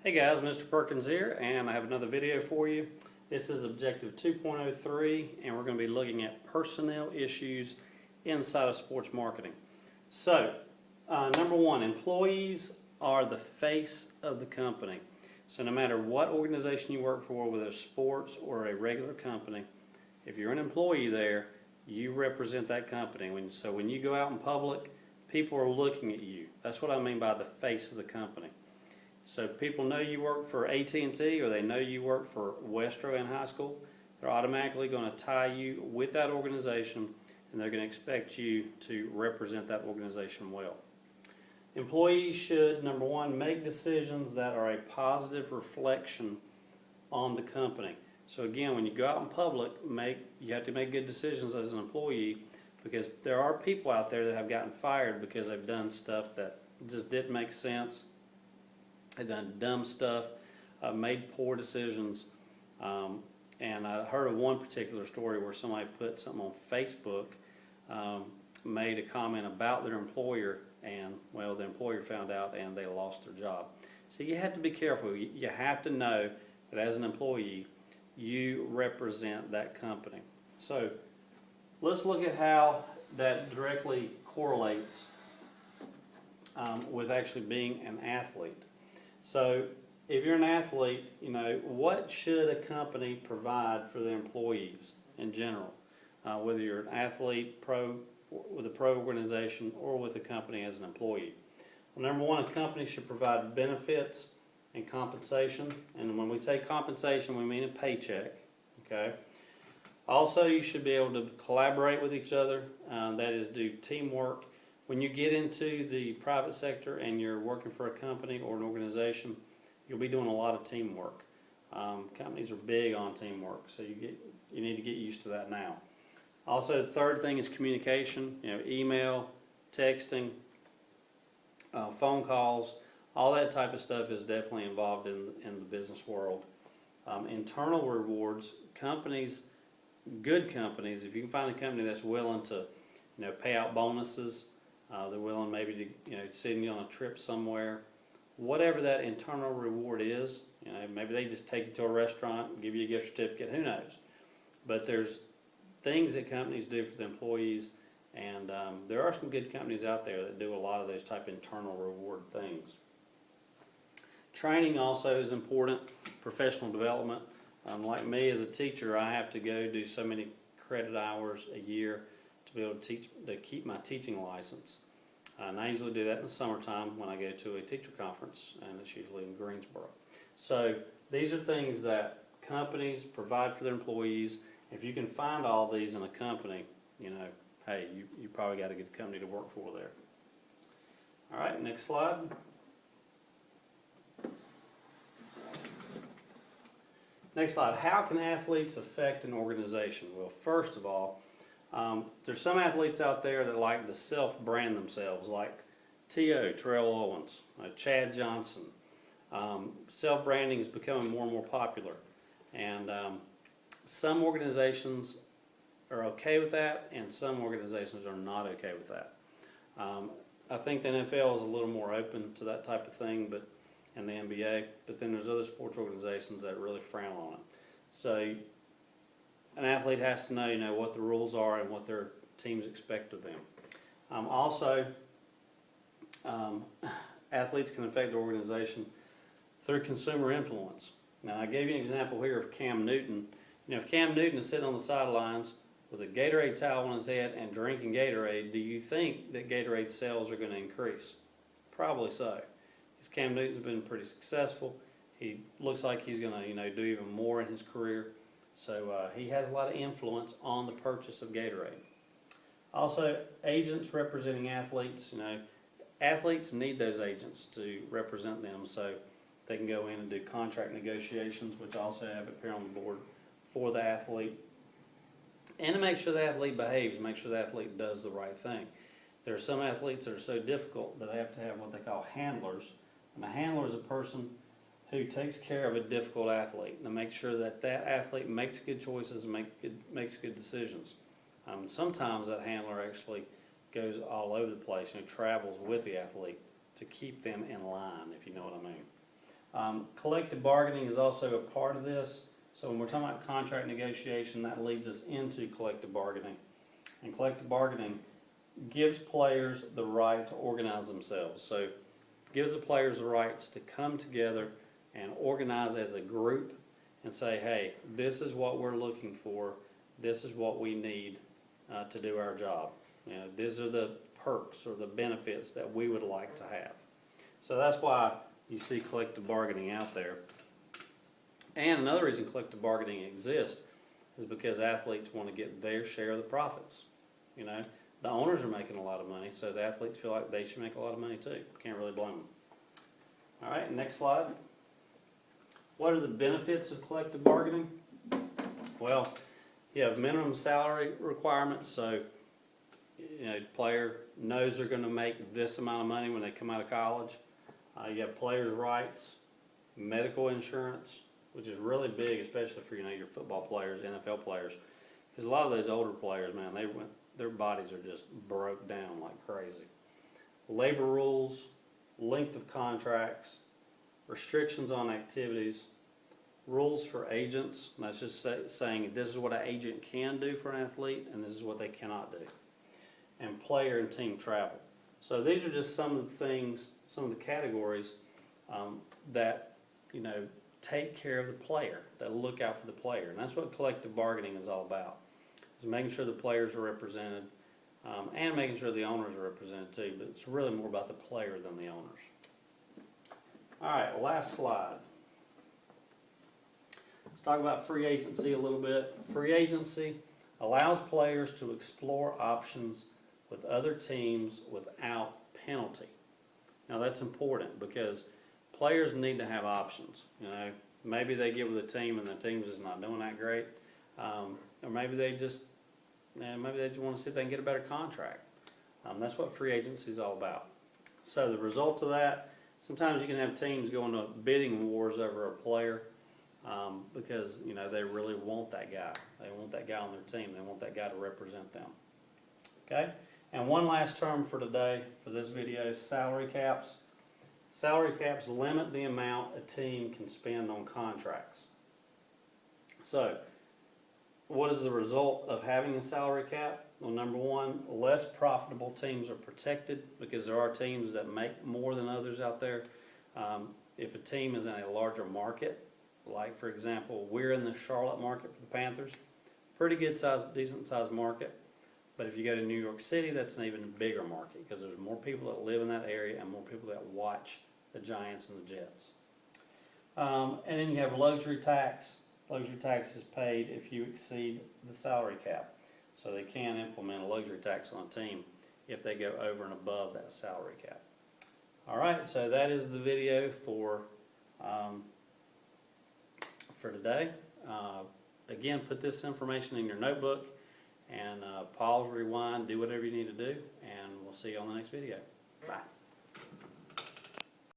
Hey guys, Mr. Perkins here, and I have another video for you. This is Objective 2.03, and we're going to be looking at personnel issues inside of sports marketing. So, number one, employees are the face of the company. So no matter what organization you work for, whether it's sports or a regular company, if you're an employee there, you represent that company. So when you go out in public, people are looking at you. That's what I mean by the face of the company. So people know you work for AT&T or they know you work for West Rowan High School. They're automatically going to tie you with that organization, and they're going to expect you to represent that organization well. Employees should, number one, make decisions that are a positive reflection on the company. So again, when you go out in public, you have to make good decisions as an employee, because there are people out there that have gotten fired because they've done stuff that just didn't make sense. They've done dumb stuff, made poor decisions, and I heard of one particular story where somebody put something on Facebook, made a comment about their employer, and well, the employer found out and they lost their job. So you have to be careful. You have to know that as an employee, you represent that company. So let's look at how that directly correlates with actually being an athlete. So if you're an athlete, what should a company provide for their employees in general? Whether you're an athlete, with a pro organization, or with a company as an employee. Well, number one, a company should provide benefits and compensation. And when we say compensation, we mean a paycheck. Okay. Also, you should be able to collaborate with each other. That is, do teamwork. When you get into the private sector and you're working for a company or an organization, you'll be doing a lot of teamwork. Companies are big on teamwork, so you need to get used to that now. Also, the third thing is communication. Email, texting, phone calls, all that type of stuff is definitely involved in the business world. Internal rewards, good companies, if you can find a company that's willing to pay out bonuses, they're willing maybe to send you on a trip somewhere, whatever that internal reward is. Maybe they just take you to a restaurant, give you a gift certificate, who knows. But there's things that companies do for the employees, and there are some good companies out there that do a lot of those type of internal reward things. Training also is important, professional development. Like me as a teacher, I have to go do so many credit hours a year to be able to keep my teaching license. And I usually do that in the summertime when I go to a teacher conference, and it's usually in Greensboro. So these are things that companies provide for their employees. If you can find all these in a company, hey, you probably got a good company to work for there. All right, next slide. Next slide. How can athletes affect an organization? Well, first of all, there's some athletes out there that like to self-brand themselves, like T.O., Terrell Owens, Chad Johnson. Self-branding is becoming more and more popular, and some organizations are okay with that, and some organizations are not okay with that. I think the NFL is a little more open to that type of thing, and the NBA, but then there's other sports organizations that really frown on it. So an athlete has to know, what the rules are and what their teams expect of them. Also, athletes can affect the organization through consumer influence. Now, I gave you an example here of Cam Newton. If Cam Newton is sitting on the sidelines with a Gatorade towel on his head and drinking Gatorade, do you think that Gatorade sales are going to increase? Probably so. Because Cam Newton's been pretty successful. He looks like he's going to, do even more in his career. So he has a lot of influence on the purchase of Gatorade. Also, agents representing athletes. Athletes need those agents to represent them, so they can go in and do contract negotiations, which I also have it here on the board for the athlete, and to make sure the athlete behaves, make sure the athlete does the right thing. There are some athletes that are so difficult that they have to have what they call handlers, and a handler is a person who takes care of a difficult athlete and makes sure that that athlete makes good choices and makes good decisions. Sometimes that handler actually goes all over the place and travels with the athlete to keep them in line, if you know what I mean. Collective bargaining is also a part of this. So when we're talking about contract negotiation, that leads us into collective bargaining. And collective bargaining gives players the right to organize themselves. So gives the players the rights to come together and organize as a group and say, hey, this is what we're looking for. This is what we need to do our job. You know, these are the perks or the benefits that we would like to have. So that's why you see collective bargaining out there. And another reason collective bargaining exists is because athletes want to get their share of the profits. You know, the owners are making a lot of money, so the athletes feel like they should make a lot of money too. Can't really blame them. All right, next slide. What are the benefits of collective bargaining? Well, you have minimum salary requirements, so you know, player knows they're going to make this amount of money when they come out of college. You have players' rights, medical insurance, which is really big, especially for your football players, NFL players, because a lot of those older players, man, their bodies are just broke down like crazy. Labor rules, length of contracts, restrictions on activities, rules for agents. And that's just saying this is what an agent can do for an athlete, and this is what they cannot do. And player and team travel. So these are just some of the things, some of the categories that take care of the player, that look out for the player. And that's what collective bargaining is all about, is making sure the players are represented and making sure the owners are represented too, but it's really more about the player than the owners. All right, last slide. Let's talk about free agency a little bit. Free agency allows players to explore options with other teams without penalty. Now that's important because players need to have options. You know, maybe they get with a team and the team's just not doing that great, or maybe they just want to see if they can get a better contract. That's what free agency is all about. So the result of that, sometimes you can have teams go into bidding wars over a player because they really want that guy. They want that guy on their team. They want that guy to represent them. Okay. And one last term for today, for this video, salary caps. Salary caps limit the amount a team can spend on contracts. So, what is the result of having a salary cap? Well, number one, less profitable teams are protected because there are teams that make more than others out there. If a team is in a larger market, like for example, we're in the Charlotte market for the Panthers, pretty good size, decent sized market. But if you go to New York City, that's an even bigger market because there's more people that live in that area and more people that watch the Giants and the Jets. And then you have luxury tax. Luxury tax is paid if you exceed the salary cap. So they can implement a luxury tax on a team if they go over and above that salary cap. All right, so that is the video for today. Again, put this information in your notebook and pause, rewind, do whatever you need to do, and we'll see you on the next video. Bye.